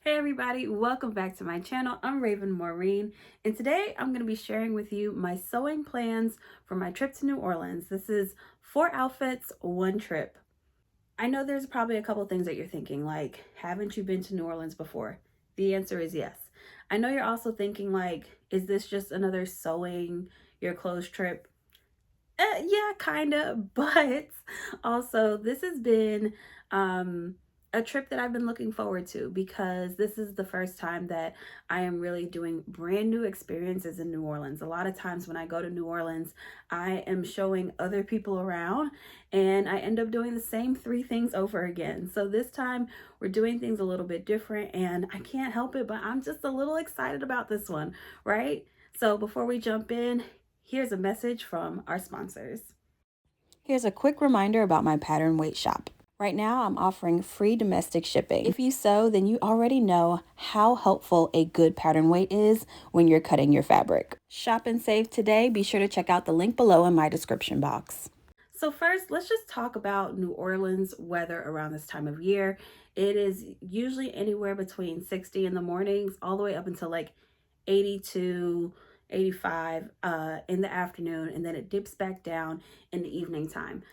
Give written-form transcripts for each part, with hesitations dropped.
Hey everybody, welcome back to my channel. I'm Raven Maureen, and today I'm going to be sharing with you my sewing plans for my trip to New Orleans. This is 4 outfits, 1 trip. I know there's probably a couple things that you're thinking, like, haven't you been to New Orleans before? The answer is yes. I know you're also thinking, like, is this just another sewing your clothes trip? Yeah, kind of, but also this has been a trip that I've been looking forward to because this is the first time that I am really doing brand new experiences in New Orleans. A lot of times when I go to New Orleans, I am showing other people around and I end up doing the same 3 things over again. So this time we're doing things a little bit different and I can't help it, but I'm just a little excited about this one, right? So before we jump in, here's a message from our sponsors. Here's a quick reminder about my pattern weight shop. Right now, I'm offering free domestic shipping. If you sew, then you already know how helpful a good pattern weight is when you're cutting your fabric. Shop and save today. Be sure to check out the link below in my description box. So first, let's just talk about New Orleans weather around this time of year. It is usually anywhere between 60 in the mornings all the way up until like 82, 85 in the afternoon, and then it dips back down in the evening time.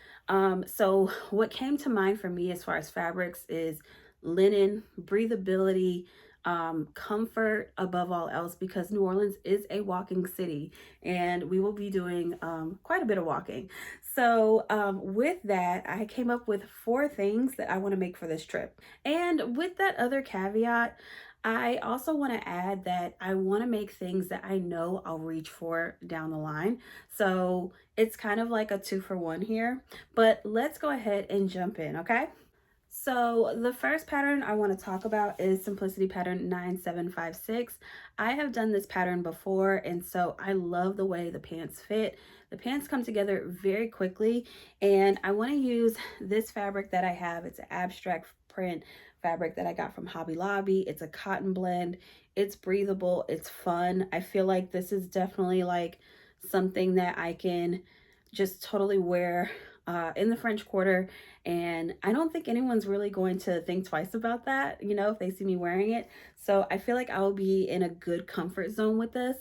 So what came to mind for me as far as fabrics is linen, breathability, comfort above all else, because New Orleans is a walking city and we will be doing quite a bit of walking. So with that, I came up with 4 things that I want to make for this trip. And with that other caveat, I also want to add that I want to make things that I know I'll reach for down the line. So it's kind of like a 2 for 1 here, but let's go ahead and jump in, okay? So the first pattern I want to talk about is Simplicity Pattern 9756. I have done this pattern before, and so I love the way the pants fit. The pants come together very quickly, and I want to use this fabric that I have. It's an abstract print fabric that I got from Hobby Lobby. It's a cotton blend. It's breathable. It's fun. I feel like this is definitely like something that I can just totally wear in the French Quarter, and I don't think anyone's really going to think twice about that, you know, if they see me wearing it. So I feel like I will be in a good comfort zone with this.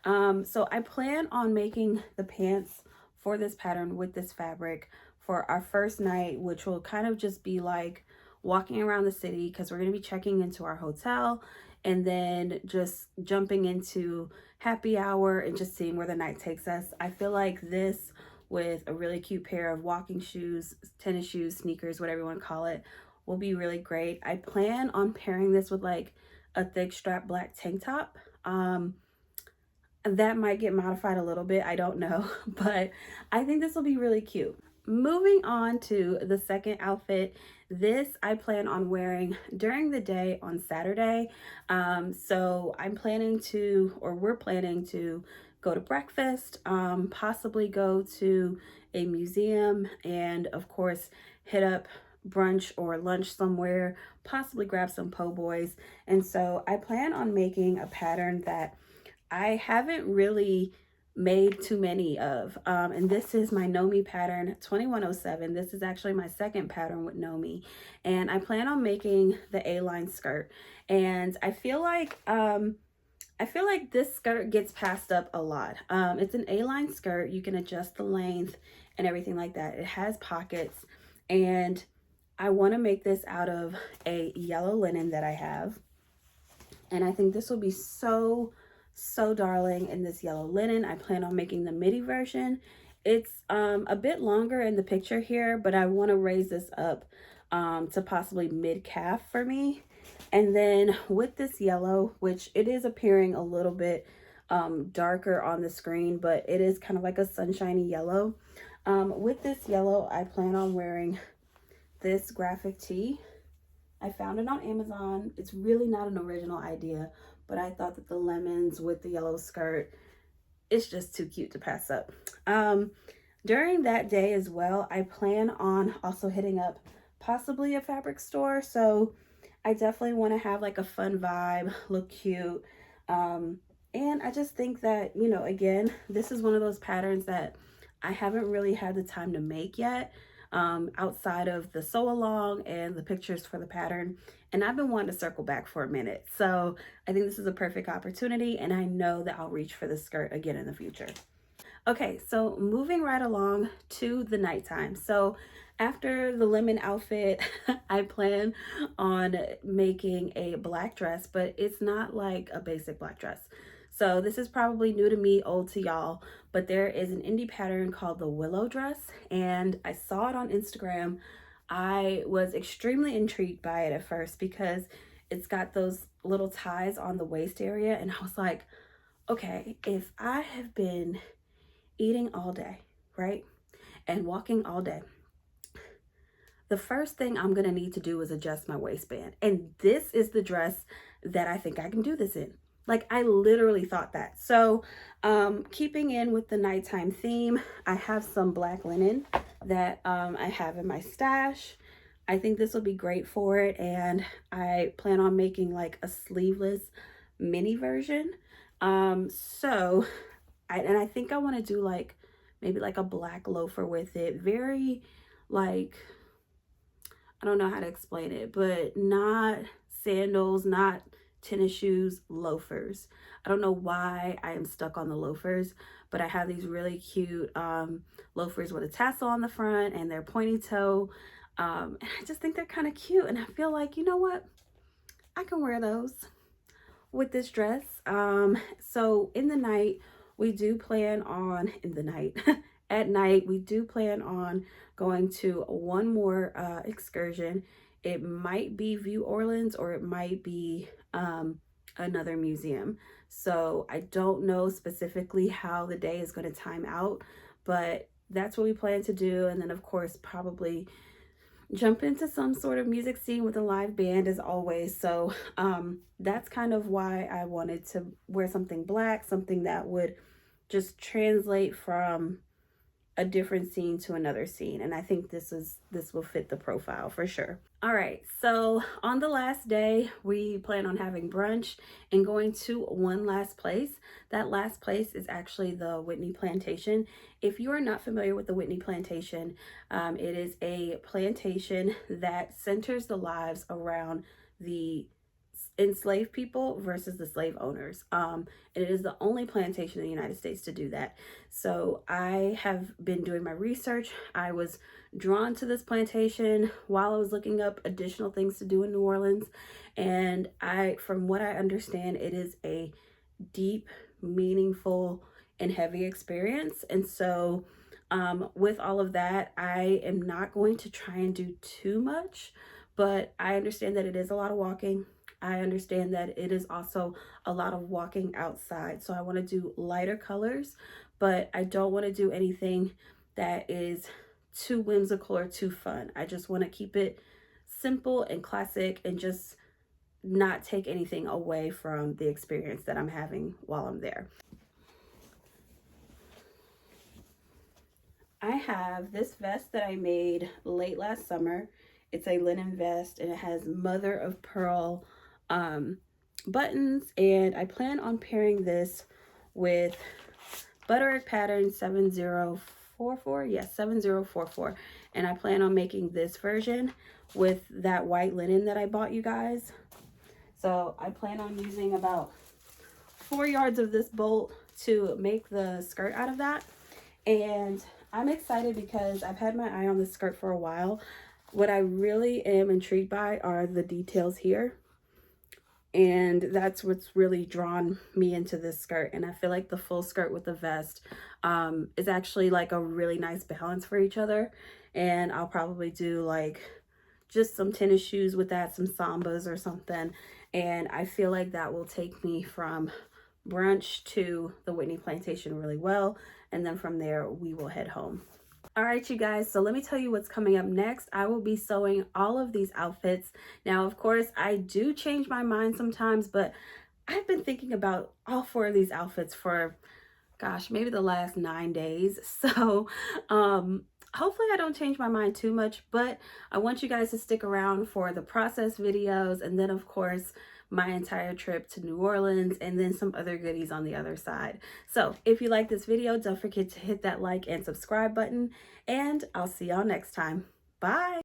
So I plan on making the pants for this pattern with this fabric for our first night, which will kind of just be like walking around the city because we're going to be checking into our hotel and then just jumping into happy hour and just seeing where the night takes us. I feel like this with a really cute pair of walking shoes, tennis shoes, sneakers, whatever you want to call it, will be really great. I plan on pairing this with like a thick strap black tank top. That might get modified a little bit, I don't know, but I think this will be really cute. Moving on to the second outfit, this I plan on wearing during the day on Saturday. So I'm planning to, or we're planning to go to breakfast, possibly go to a museum, and of course hit up brunch or lunch somewhere, possibly grab some po' boys. And so I plan on making a pattern that I haven't really made too many of. And this is my Nomi pattern 2107. This is actually my second pattern with Nomi. And I plan on making the A-line skirt. And I feel like this skirt gets passed up a lot. It's an A-line skirt. You can adjust the length and everything like that. It has pockets. And I want to make this out of a yellow linen that I have. And I think this will be so darling in this yellow linen. I plan on making the midi version. It's a bit longer in the picture here, but I want to raise this up to possibly mid-calf for me. And then with this yellow, which it is appearing a little bit darker on the screen, but it is kind of like a sunshiny yellow. With this yellow, I plan on wearing this graphic tee. I found it on Amazon. It's really not an original idea, but I thought that the lemons with the yellow skirt, it's just too cute to pass up. During that day as well, I plan on also hitting up possibly a fabric store. So I definitely want to have like a fun vibe, look cute. And I just think that, again, this is one of those patterns that I haven't really had the time to make yet. outside of the sew along and the pictures for the pattern. And I've been wanting to circle back for a minute. So I think this is a perfect opportunity, and I know that I'll reach for the skirt again in the future. Okay, so moving right along to the nighttime. So after the lemon outfit, I plan on making a black dress, but it's not like a basic black dress. So this is probably new to me, old to y'all, but there is an indie pattern called the Willow dress, and I saw it on Instagram. I was extremely intrigued by it at first because it's got those little ties on the waist area, and I was like, okay, if I have been eating all day, right? And walking all day, the first thing I'm gonna need to do is adjust my waistband. And this is the dress that I think I can do this in. Like, I literally thought that. So keeping in with the nighttime theme, I have some black linen that I have in my stash. I think this will be great for it. And I plan on making like a sleeveless mini version. I think I want to do like maybe like a black loafer with it. Very like, I don't know how to explain it, but not sandals, not tennis shoes, loafers. I don't know why I am stuck on the loafers, but I have these really cute loafers with a tassel on the front and they're pointy toe. And I just think they're kind of cute. And I feel like, you know what? I can wear those with this dress. So in the night, we do plan on, at night, we do plan on going to one more excursion. It might be View Orleans or it might be another museum. So I don't know specifically how the day is going to time out, but that's what we plan to do. And then of course, probably jump into some sort of music scene with a live band as always. So that's kind of why I wanted to wear something black, something that would just translate from a different scene to another scene. And I think this will fit the profile for sure. All right, so on the last day, we plan on having brunch and going to one last place. That last place is actually the Whitney Plantation. If you are not familiar with the Whitney Plantation, it is a plantation that centers the lives around the enslaved people versus the slave owners. And it is the only plantation in the United States to do that. So I have been doing my research. I was drawn to this plantation while I was looking up additional things to do in New Orleans. And from what I understand, it is a deep, meaningful, and heavy experience. And so with all of that, I am not going to try and do too much, but I understand that it is a lot of walking. I understand that it is also a lot of walking outside. So I want to do lighter colors, but I don't want to do anything that is too whimsical or too fun. I just want to keep it simple and classic and just not take anything away from the experience that I'm having while I'm there. I have this vest that I made late last summer. It's a linen vest and it has mother of pearl buttons, and I plan on pairing this with Butterick pattern 7044. Yes, 7044. And I plan on making this version with that white linen that I bought you guys. So I plan on using about 4 yards of this bolt to make the skirt out of that. And I'm excited because I've had my eye on this skirt for a while. What I really am intrigued by are the details here. And that's what's really drawn me into this skirt. And I feel like the full skirt with the vest is actually like a really nice balance for each other. And I'll probably do like just some tennis shoes with that, some Sambas or something. And I feel like that will take me from brunch to the Whitney Plantation really well. And then from there, we will head home. All right, you guys, so let me tell you what's coming up next. I will be sewing all of these outfits. Now, of course, I do change my mind sometimes, but I've been thinking about all 4 of these outfits for, gosh, maybe the last 9 days. So hopefully I don't change my mind too much, but I want you guys to stick around for the process videos. And then, of course, my entire trip to New Orleans, and then some other goodies on the other side. So if you like this video, don't forget to hit that like and subscribe button, and I'll see y'all next time. Bye.